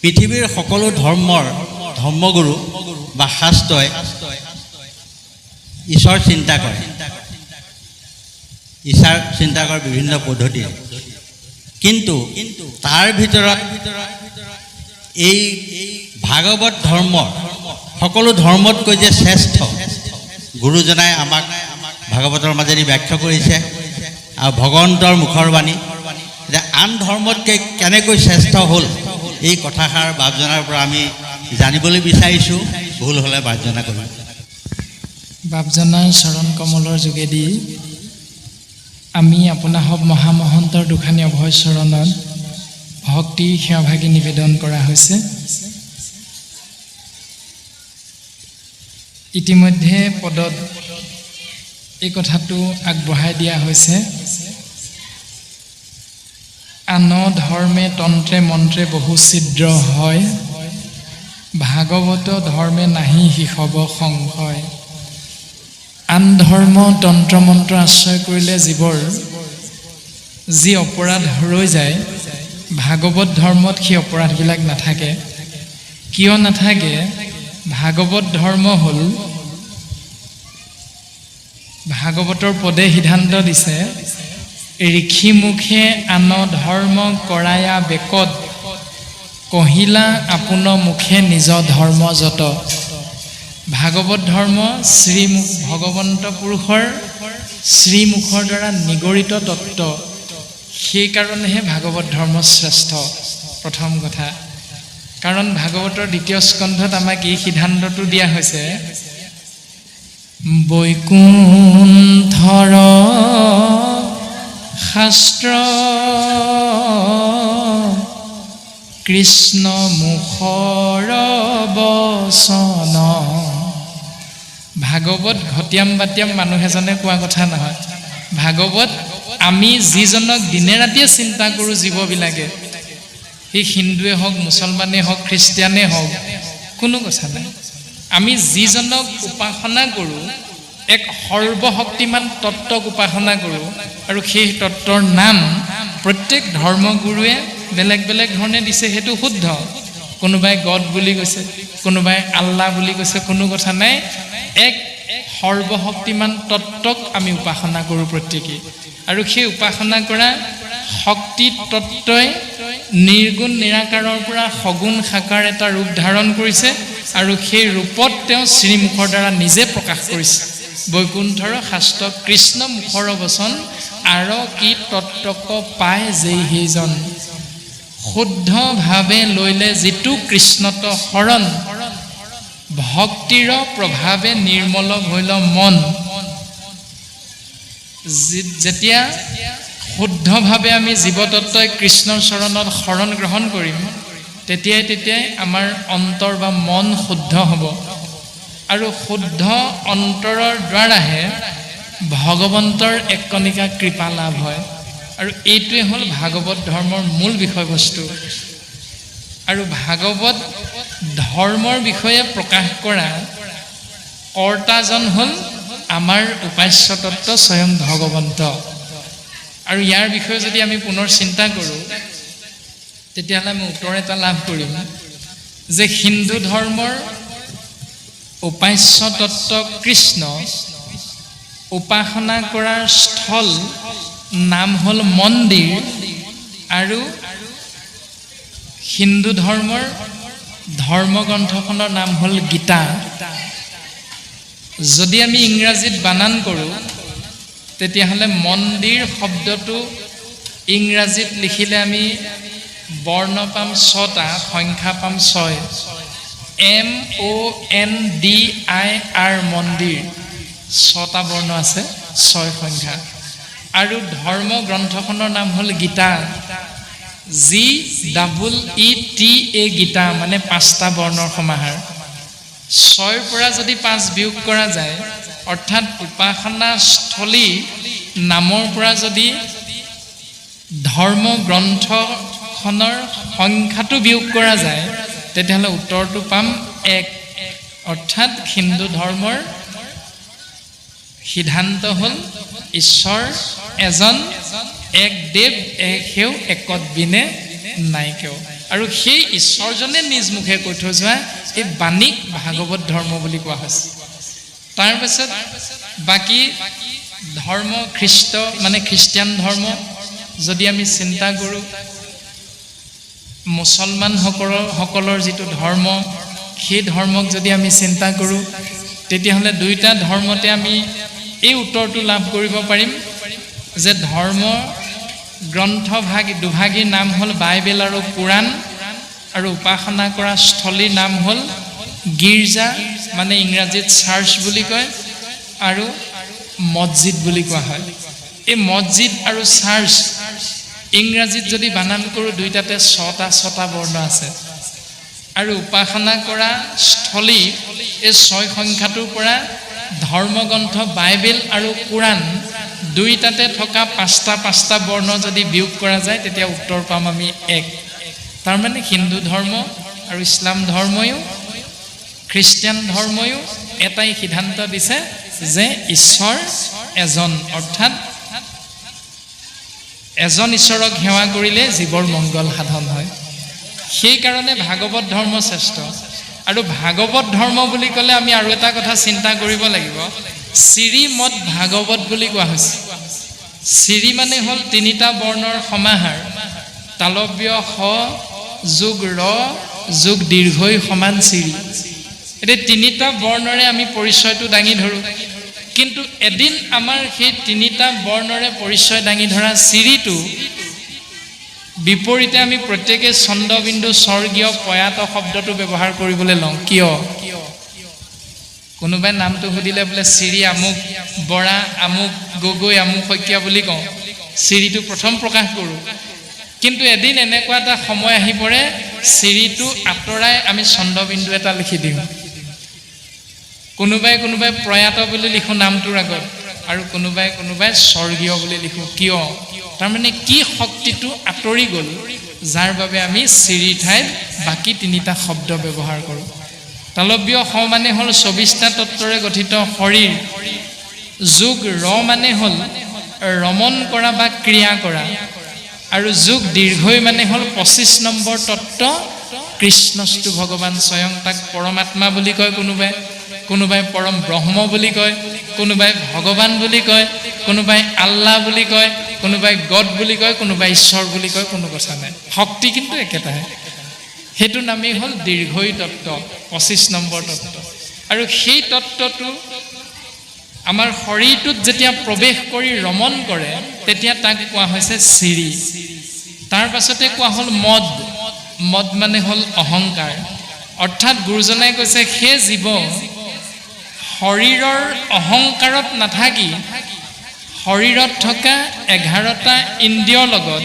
পৃথিৱীৰ সকলো ধৰ্মগুৰু বা শাস্ত্ৰই ঈশ্বৰ চিন্তা কৰে, ঈশ্বৰ চিন্তা কৰাৰ বিভিন্ন পদ্ধতি, কিন্তু তাৰ ভিতৰত এই ভাগৱত ধৰ্ম সকলো ধৰ্মতকৈ যে শ্ৰেষ্ঠ, গুৰুজনাই আমাক ভাগৱতৰ মাজেদি ব্যাখ্যা কৰিছে আৰু ভগৱন্তৰ মুখৰ বাণী যে আন ধৰ্মতকৈ কেনেকৈ শ্ৰেষ্ঠ হ'ল, এই কথাষাৰ বাপজনাৰ পৰা আমি জানিবলৈ বিচাৰিছোঁ। ভুল হ'লে বাপজনা কৰিম। বাপজনাৰ চৰণ কমলৰ যোগেদি আমি আপোনাসৱ মহামহন্তৰ দুখানী অভয় চৰণত ভক্তি সেৱাভাগী নিবেদন কৰা হৈছে। ইতিমধ্যে পদত এই কথাটো আগবঢ়াই দিয়া হৈছে, আন ধৰ্মে তন্ত্ৰে মন্ত্ৰে বহু ছিদ্ৰ হয়, ভাগৱত ধৰ্মে নাহি শিষব সংশয়। আন ধৰ্ম তন্ত্ৰ মন্ত্ৰ আশ্ৰয় কৰিলে জীৱৰ যি অপৰাধ ৰৈ যায়, ভাগৱত ধৰ্মত সেই অপৰাধবিলাক নাথাকে। কিয় নাথাকে? ভাগৱত ধৰ্ম হ'ল, ভাগৱতৰ পদে সিদ্ধান্ত দিছে, ঋষি মুখে আন ধৰ্ম কৰায়া বেকত, কহিলা আপোন মুখে নিজ ধৰ্ম যত। ভাগৱত ধৰ্ম শ্ৰীমুখ ভগৱন্ত পুৰুষৰ শ্ৰীমুখৰ দ্বাৰা নিগৰিত তত্ত্ব, সেইকাৰণেহে ভাগৱত ধৰ্ম শ্ৰেষ্ঠ। প্ৰথম কথা, কাৰণ ভাগৱতৰ দ্বিতীয় স্কন্ধত আমাক এই সিদ্ধান্তটো দিয়া হৈছে, বৈকুণ্ঠৰ শাস্ত্ৰ কৃষ্ণ মুখৰ বচন। ভাগৱত ঘটিয়াম বাটিয়াম মানুহ এজনে কোৱা কথা নহয়। ভাগৱত আমি যিজনক দিনে ৰাতিয়ে চিন্তা কৰোঁ, জীৱবিলাকে, সি হিন্দুৱে হওক, মুছলমানেই হওক, খ্ৰীষ্টিয়ানেই হওক, কোনো কথা নাই। আমি যিজনক উপাসনা কৰোঁ, এক সৰ্বশক্তিমান তত্ত্বক উপাসনা কৰোঁ, আৰু সেই তত্ত্বৰ নাম প্ৰত্যেক ধৰ্মগুৰুৱে বেলেগ বেলেগ ধৰণে দিছে, সেইটো শুদ্ধ। কোনোবাই গড বুলি কৈছে, কোনোবাই আল্লাহ বুলি কৈছে, কোনো কথা নাই। এক সৰ্বশক্তিমান তত্ত্বক আমি উপাসনা কৰোঁ প্ৰত্যেকেই, আৰু সেই উপাসনা কৰা শক্তি তত্ত্বই নিৰ্গুণ নিৰাকাৰৰ পৰা সগুণ সাকাৰ এটা ৰূপ ধাৰণ কৰিছে, আৰু সেই ৰূপত তেওঁ শ্ৰীমুখৰ দ্বাৰা নিজে প্ৰকাশ কৰিছে। বৈকুণ্ঠৰ শাস্ত্ৰ কৃষ্ণ মুখৰ বচন, আৰু কি তত্ত্বক পায় যেই সেইজন। শুদ্ধভাৱে লৈলে যিটো কৃষ্ণত শৰণ, ভক্তিৰ প্ৰভাৱে নিৰ্মল হৈল মন। যেতিয়া শুদ্ধভাৱে আমি জীৱতত্ত্বই কৃষ্ণৰ চৰণত শৰণ গ্ৰহণ কৰিম, তেতিয়াই আমাৰ অন্তৰ বা মন শুদ্ধ হ'ব, আৰু শুদ্ধ অন্তৰৰ দ্বাৰাহে ভগৱন্তৰ এক কণিকা কৃপা লাভ হয়। আৰু এইটোৱে হ'ল ভাগৱত ধৰ্মৰ মূল বিষয়বস্তু। আৰু ভাগৱত ধৰ্মৰ বিষয়ে প্ৰকাশ কৰা কৰ্তাজন হ'ল আমাৰ উপাস্য তত্ত্ব স্বয়ং ভগৱন্ত। আৰু ইয়াৰ বিষয়ে যদি আমি পুনৰ চিন্তা কৰোঁ, তেতিয়াহ'লে আমি উত্তৰ এটা লাভ কৰিম যে হিন্দু ধৰ্মৰ উপাস্য তত্ত্ব কৃষ্ণ উপাসনা কৰাৰ স্থল নাম হ'ল মন্দিৰ, আৰু হিন্দু ধৰ্মৰ ধৰ্মগ্ৰন্থখনৰ নাম হ'ল গীতা। যদি আমি ইংৰাজীত বানান কৰোঁ, তেতিয়াহ'লে মন্দিৰ শব্দটো ইংৰাজীত লিখিলে আমি বৰ্ণ পাম 6টা, সংখ্যা পাম 6। MONDIR মন্দিৰ, 6টা বৰ্ণ আছে, 6 সংখ্যা। আৰু ধৰ্ম গ্ৰন্থখনৰ নাম হ'ল গীতা, GEETA গীতা, মানে 5টা বৰ্ণৰ সমাহাৰ। 6ৰ পৰা যদি 5 বিয়োগ কৰা যায়, অৰ্থাৎ উপাসনাস্থলী নামৰ পৰা যদি ধৰ্ম গ্ৰন্থখনৰ সংখ্যাটো বিয়োগ কৰা যায়, তেতিয়াহ'লে উত্তৰটো পাম 1। অৰ্থাৎ হিন্দু ধৰ্মৰ সিদ্ধান্ত হ'ল ঈশ্বৰ এজন, এক দেৱ এক সেউ, একত বিনে নাই কেও। আৰু সেই ঈশ্বৰজনে নিজ মুখে কৈ থৈ যোৱা এই বাণীক ভাগৱত ধৰ্ম বুলি কোৱা হৈছে। তাৰপিছত বাকী ধৰ্ম খ্ৰীষ্টিয়ান ধৰ্ম যদি আমি চিন্তা কৰোঁ, মুছলমানসকলৰ যিটো ধৰ্ম, সেই ধৰ্মক যদি আমি চিন্তা কৰোঁ, তেতিয়াহ'লে দুয়োটা ধৰ্মতে আমি এই উত্তৰটো লাভ কৰিব পাৰিম যে ধৰ্ম দুভাগীৰ নাম হ'ল বাইবেল আৰু কোৰাণ, আৰু উপাসনা কৰা স্থলীৰ নাম হ'ল গীৰ্জা, মানে ইংৰাজীত চাৰ্চ বুলি কয়, আৰু মছজিদ বুলি কোৱা হয়। এই মছজিদ আৰু চাৰ্চ ইংৰাজীত যদি বানান কৰোঁ, দুইটাতে ছটা বৰ্ণ আছে। আৰু উপাসনা কৰা স্থলী এই 6 সংখ্যাটোৰ পৰা ধৰ্মগ্ৰন্থ বাইবেল আৰু কোৰাণ দুইটাতে থকা 5টা বৰ্ণ যদি বিয়োগ কৰা যায়, তেতিয়া উত্তৰ পাম আমি 1। তাৰমানে হিন্দু ধৰ্ম আৰু ইছলাম ধৰ্ময়ো খ্ৰীষ্টিয়ান ধৰ্ময়ো এটাই সিদ্ধান্ত দিছে যে ঈশ্বৰ এজন, অৰ্থাৎ এজন ঈশ্বৰক সেৱা কৰিলে জীৱৰ মংগল সাধন হয়। সেইকাৰণে ভাগৱত ধৰ্ম শ্ৰেষ্ঠ। আৰু ভাগৱত ধৰ্ম বুলি ক'লে আমি আৰু এটা কথা চিন্তা কৰিব লাগিব, শ্ৰীমদ ভাগৱত বুলি কোৱা হৈছে। শ্ৰী মানে হ'ল 3টা বৰ্ণৰ সমাহাৰ, তালব্য স যোগ ৰ যোগ দীৰ্ঘই সমান শ্ৰী। এতিয়া 3টা বৰ্ণৰে আমি পৰিচয়টো দাঙি ধৰোঁ, কিন্তু এদিন আমাৰ সেই 3টা বৰ্ণৰে পৰিচয় দাঙি ধৰা শ্ৰীটো বিপৰীতে আমি প্ৰত্যেকে চন্দ্ৰবিন্দু স্বৰ্গীয় প্ৰয়াত শব্দটো ব্যৱহাৰ কৰিবলৈ লওঁ। কিয়? কোনোবাই নামটো সুধিলে বোলে শ্ৰী আমুক বৰা, আমুক গগৈ, আমুক শইকীয়া বুলি কওঁ, শ্ৰীটো প্ৰথম প্ৰকাশ কৰোঁ। কিন্তু এদিন এনেকুৱা এটা সময় আহি পৰে, শ্ৰীটো আঁতৰাই আমি চন্দ্ৰবিন্দু এটা লিখি দিওঁ। কোনোবাই প্ৰয়াত বুলি লিখোঁ নামটোৰ আগত, আৰু কোনোবাই স্বৰ্গীয় বুলি লিখোঁ। কিয়? তাৰমানে কি শক্তিটো আঁতৰি গ'ল, যাৰ বাবে আমি শ্ৰীৰ ঠাইত বাকী 3টা শব্দ ব্যৱহাৰ কৰোঁ। তালব্য স মানে হ'ল 24টা তত্ত্বৰে গঠিত শৰীৰ, যোগ ৰ মানে হ'ল ৰমণ কৰা বা ক্ৰিয়া কৰা, আৰু যোগ দীৰ্ঘই মানে হ'ল 25 নম্বৰ তত্ত্ব কৃষ্ণস্তু ভগৱান, স্বয়ং তাক পৰমাত্মা বুলি কয়, কোনোবাই পৰম ব্ৰহ্ম বুলি কয়, কোনোবাই ভগৱান বুলি কয়, কোনোবাই আল্লাহ বুলি কয়, কোনোবাই গড বুলি কয়, কোনোবাই ঈশ্বৰ বুলি কয়, কোনো কথা নাই, শক্তি কিন্তু একেটাই। সেইটো নামেই হ'ল দীৰ্ঘই তত্ত্ব, 25 নম্বৰ তত্ত্ব। আৰু সেই তত্ত্বটো আমাৰ শৰীৰটোত যেতিয়া প্ৰৱেশ কৰি ৰমণ কৰে, তেতিয়া তাক কোৱা হৈছে শ্ৰী। তাৰ পাছতে কোৱা হ'ল মদ। মদ মানে হ'ল অহংকাৰ। অৰ্থাৎ গুৰুজনাই কৈছে সেই জীৱ শৰীৰৰ অহংকাৰত নাথাকি শৰীৰত থকা 11টা ইন্দ্ৰিয়ৰ লগত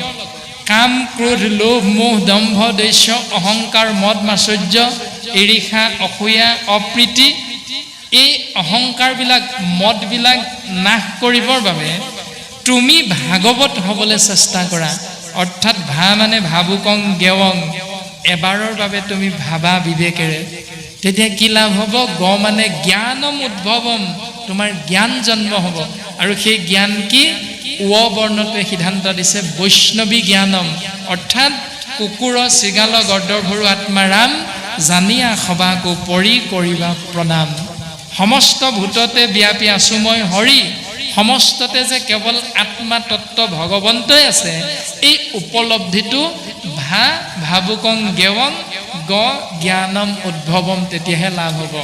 কাম, ক্ৰোধ, লোভ, মোহ, দম্ভ, দৈশ্য, অহংকাৰ, মদ, মাচৰ্য, ঈৰ্ষা, অসূয়া, অপ্ৰীতি, এই অহংকাৰবিলাক, মদবিলাক নাশ কৰিবৰ বাবে তুমি ভাগৱত হ'বলৈ চেষ্টা কৰা। অৰ্থাৎ ভা মানে ভাবুকং গেৱং, এবাৰৰ বাবে তুমি ভাবা বিবেকেৰে, তেতিয়া কি লাভ হ'ব? গ মানে জ্ঞানম উদ্ভৱম, তোমাৰ জ্ঞান জন্ম হ'ব। আৰু সেই জ্ঞান কি? ৱ বৰ্ণটোৱে সিদ্ধান্ত দিছে বৈষ্ণৱী জ্ঞানম, অৰ্থাৎ কুকুৰ শৃগাল গৰ্দভৰু আত্মাৰাম, জানিয়া সবাকো পৰি কৰিবা প্ৰণাম। সমস্ত ভূততে ব্যাপী আছো মই হৰি, সমস্ততে যে কেৱল আত্মা তত্ত্ব ভগৱন্তই আছে, এই উপলব্ধিটো ভাবুকং গেৱং গ জ্ঞানম উদ্ভৱম, তেতিয়াহে লাভ হ'ব।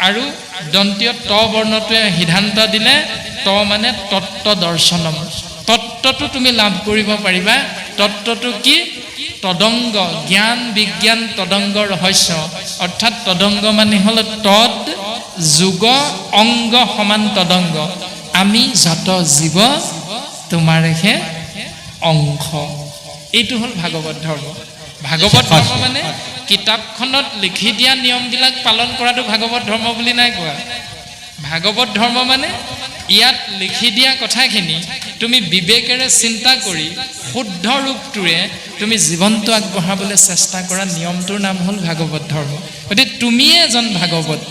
আৰু দন্তীয় ত বৰ্ণটোৱে সিদ্ধান্ত দিলে, ত মানে তত্ত্ব দৰ্শনম, তত্ত্বটো তুমি লাভ কৰিব পাৰিবা। তত্ত্বটো কি? তদংগ, জ্ঞান বিজ্ঞান তদংগ ৰহস্য। অৰ্থাৎ তদংগ মানে হ'ল তদ যোগ অংগ সমান তদংগ, আমি যত জীৱ তোমাৰেহে অংশ। এইটো হ'ল ভাগৱত ধৰ্ম। ভাগৱত ধৰ্ম মানে কিতাপখনত লিখি দিয়া নিয়মবিলাক পালন কৰাটো ভাগৱত ধৰ্ম বুলি নাই কোৱা। ভাগৱত ধৰ্ম মানে ইয়াত লিখি দিয়া কথাখিনি তুমি বিবেকেৰে চিন্তা কৰি শুদ্ধ ৰূপটোৰে তুমি জীৱনটো আগবঢ়াবলৈ চেষ্টা কৰা নিয়মটোৰ নাম হ'ল ভাগৱত ধৰ্ম। গতিকে তুমিয়ে এজন ভাগৱত।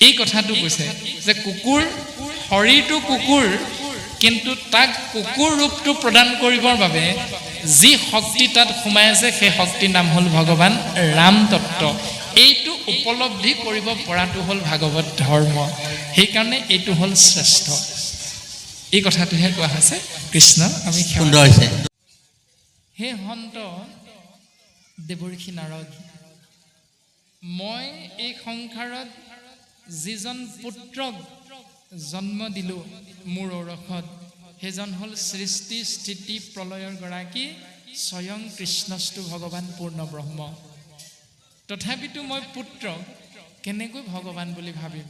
এই কথাটো কৈছে যে কুকুৰ, শৰীৰটো কুকুৰ, কিন্তু তাক কুকুৰ ৰূপটো প্ৰদান কৰিবৰ বাবে যি শক্তি তাত সোমাই আছে সেই শক্তিৰ নাম হ'ল ভগৱান ৰাম তত্ত্ব। এইটো উপলব্ধি কৰিব পৰাটো হ'ল ভাগৱত ধৰ্ম, সেইকাৰণে এইটো হ'ল শ্ৰেষ্ঠ। এই কথাটোহে কোৱা হৈছে কৃষ্ণ আমি সুন্দৰ হৈছে। হে সন্ত দেৱৰ্ষি নাৰদ, মই এই সংসাৰত যিজন পুত্ৰক জন্ম দিলোঁ মোৰ ঔৰসত, সেইজন হ'ল সৃষ্টি স্থিতি প্ৰলয়ৰ গৰাকী স্বয়ং কৃষ্ণস্তু ভগৱান পূৰ্ণ ব্ৰহ্ম। তথাপিতো মই পুত্ৰক কেনেকৈ ভগৱান বুলি ভাবিম?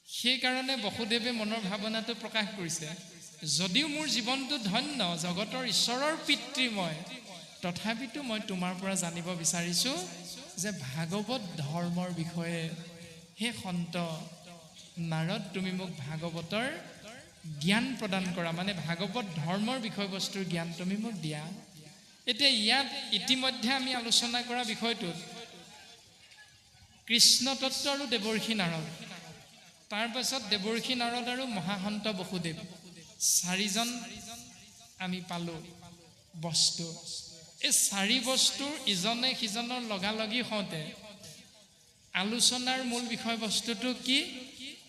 সেইকাৰণে বসুদেৱে মনৰ ভাৱনাটো প্ৰকাশ কৰিছে, যদিও মোৰ জীৱনটো ধন্য, জগতৰ ঈশ্বৰৰ পিতৃ মই, তথাপিতো মই তোমাৰ পৰা জানিব বিচাৰিছোঁ যে ভাগৱত ধৰ্মৰ বিষয়ে। হে সন্ত নাৰদ, তুমি মোক ভাগৱতৰ জ্ঞান প্ৰদান কৰা, মানে ভাগৱত ধৰ্মৰ বিষয়বস্তুৰ জ্ঞান তুমি মোক দিয়া। এতিয়া ইয়াত ইতিমধ্যে আমি আলোচনা কৰা বিষয়টোত কৃষ্ণ তত্ত্ব আৰু দেৱৰ্ষি নাৰদ, তাৰ পাছত দেৱৰ্ষি নাৰদ আৰু মহাসন্ত বসুদেৱ, চাৰিজন আমি পালোঁ বস্তু। এই চাৰি বস্তুৰ ইজনে সিজনৰ লগালগি হওঁতে আলোচনাৰ মূল বিষয়বস্তুটো কি?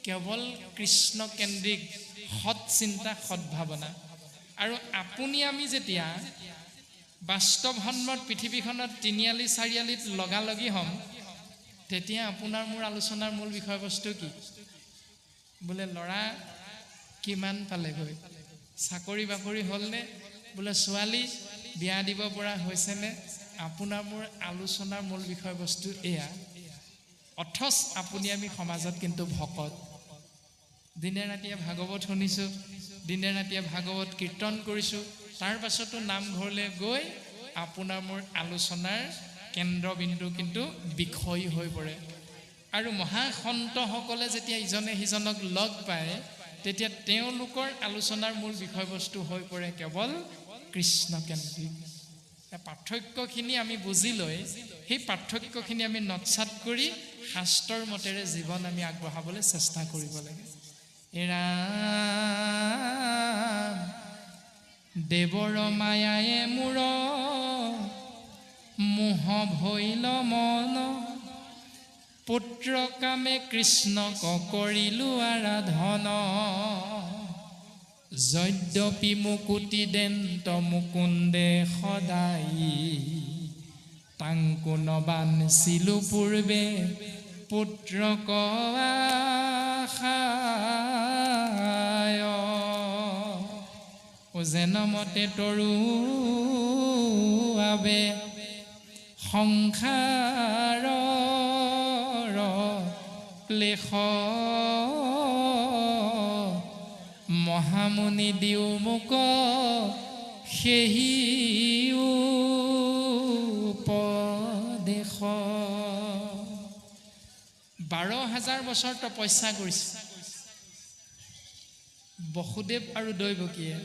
কেৱল কৃষ্ণকেন্দ্ৰিক সৎ চিন্তা, সদ্ভাৱনা। আৰু আপুনি আমি যেতিয়া বাস্তৱসন্মত পৃথিৱীখনত তিনিআলি চাৰিআলিত লগালগি হ'ম, তেতিয়া আপোনাৰ মোৰ আলোচনাৰ মূল বিষয়বস্তু কি? বোলে ল'ৰা কিমান পালেগৈ, চাকৰি বাকৰি হ'লনে, বোলে ছোৱালী বিয়া দিব পৰা হৈছেনে? আপোনাৰ মোৰ আলোচনাৰ মূল বিষয়বস্তু এয়া। অথচ আপুনি আমি সমাজত কিন্তু ভকত, দিনে ৰাতিয়ে ভাগৱত শুনিছোঁ, দিনে ৰাতিয়ে ভাগৱত কীৰ্তন কৰিছোঁ, তাৰ পাছতো নামঘৰলৈ গৈ আপোনাৰ মোৰ আলোচনাৰ কেন্দ্ৰবিন্দু কিন্তু বিষয় হৈ পৰে। আৰু মহাসন্তসকলে যেতিয়া ইজনে সিজনক লগ পায়, তেতিয়া তেওঁলোকৰ আলোচনাৰ মূল বিষয়বস্তু হৈ পৰে কেৱল কৃষ্ণকেন্দ্ৰিক। পাৰ্থক্যখিনি আমি বুজি লৈ সেই পাৰ্থক্যখিনি আমি নৎসাত কৰি শাস্ত্ৰৰ মতেৰে জীৱন আমি আগবঢ়াবলৈ চেষ্টা কৰিব লাগে। ৰাম দেৱৰ মায়ায়ে মূৰ মোহ ভৈল মন, পুত্ৰ কামে কৃষ্ণক কৰিলো আৰাধন, যদ্যপি মুকুতি দেন্ত মুকুন্দে সদায়, তাংকু নবাঞ্চিলো পূৰ্বে পুত্ৰক আশায়, যেনমতে তৰু আবে সংসাৰৰ ক্লেশ, মহামুনি দিও মোক সেহি উপদেশ। 12,000 বছৰ তপস্যা কৰিছে বসুদেৱ আৰু দৈৱকীয়ে।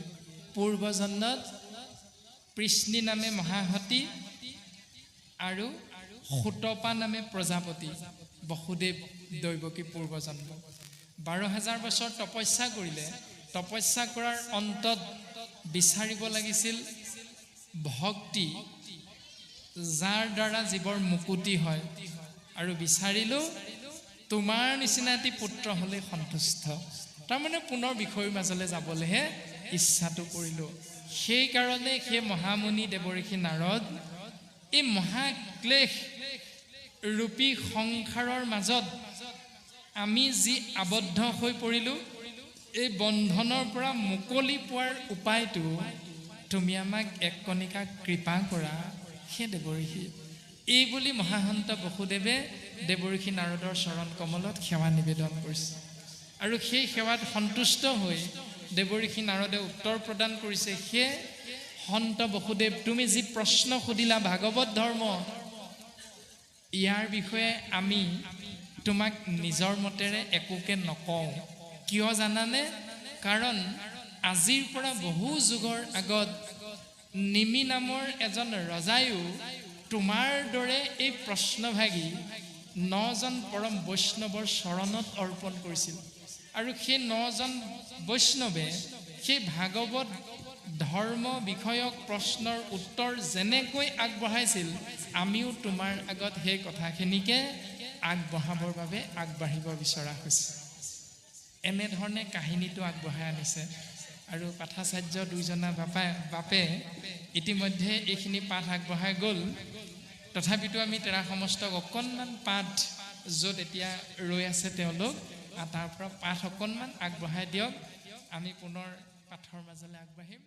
পূৰ্বজন্মত পৃষ্ণি নামে মহাসতী আৰু সুতপা নামে প্ৰজাপতি, বসুদেৱ দৈৱকী পূৰ্বজন্ম। 12,000 বছৰ তপস্যা কৰিলে। তপস্যা কৰাৰ অন্তত বিচাৰিব লাগিছিল ভক্তি, যাৰ দ্বাৰা জীৱৰ মুকুতি হয়। আৰু বিচাৰিলোঁ তোমাৰ নিচিনা এটি পুত্ৰ হ'লে সন্তুষ্ট। তাৰমানে পুনৰ বিষয়ৰ মাজলৈ যাবলৈহে ইচ্ছাটো কৰিলোঁ। সেইকাৰণে সেই মহামুনি দেৱৰ্ষি নাৰদ এই মহাক্লেশ ৰূপী সংসাৰৰ মাজত আমি যি আবদ্ধ হৈ পৰিলোঁ, এই বন্ধনৰ পৰা মুকলি পোৱাৰ উপায়টো তুমি আমাক এক কণিকা কৃপা কৰা হে দেৱৰ্ষি। এই বুলি মহাসন্ত বসুদেৱে দেৱৰ্ষি নাৰদৰ চৰণ কমলত সেৱা নিবেদন কৰিছে। আৰু সেই সেৱাত সন্তুষ্ট হৈ দেৱৰ্ষি নাৰদে উত্তৰ প্ৰদান কৰিছে, হে সন্ত বসুদেৱ, তুমি যি প্ৰশ্ন সুধিলা ভাগৱত ধৰ্ম, ইয়াৰ বিষয়ে আমি তোমাক নিজৰ মতেৰে একোকে নকওঁ। কিয় জানানে? কাৰণ আজিৰ পৰা বহু যুগৰ আগত নিমি নামৰ এজন ৰজায়ো তোমাৰ দৰে এই প্ৰশ্নভাগী 9জন পৰম বৈষ্ণৱৰ চৰণত অৰ্পণ কৰিছিল। আৰু সেই 9জন বৈষ্ণৱে সেই ভাগৱত ধৰ্ম বিষয়ক প্ৰশ্নৰ উত্তৰ যেনেকৈ আগবঢ়াইছিল আমিও তোমাৰ আগত সেই কথাখিনিকে আগবঢ়াবৰ বাবে আগবাঢ়িব বিচৰা হৈছে। এনেধৰণে কাহিনীটো আগবঢ়াই আনিছে আৰু পাঠাচাৰ্য দুইজনা বাপে ইতিমধ্যে এইখিনি পাঠ আগবঢ়াই গ'ল। তথাপিতো আমি তেৰা সমস্তক অকণমান পাঠ য'ত এতিয়া ৰৈ আছে তেওঁলোক তাৰ পৰা পাঠ অকণমান আগবঢ়াই দিয়ক। আমি পুনৰ পাঠৰ মাজলৈ আগবাঢ়িম।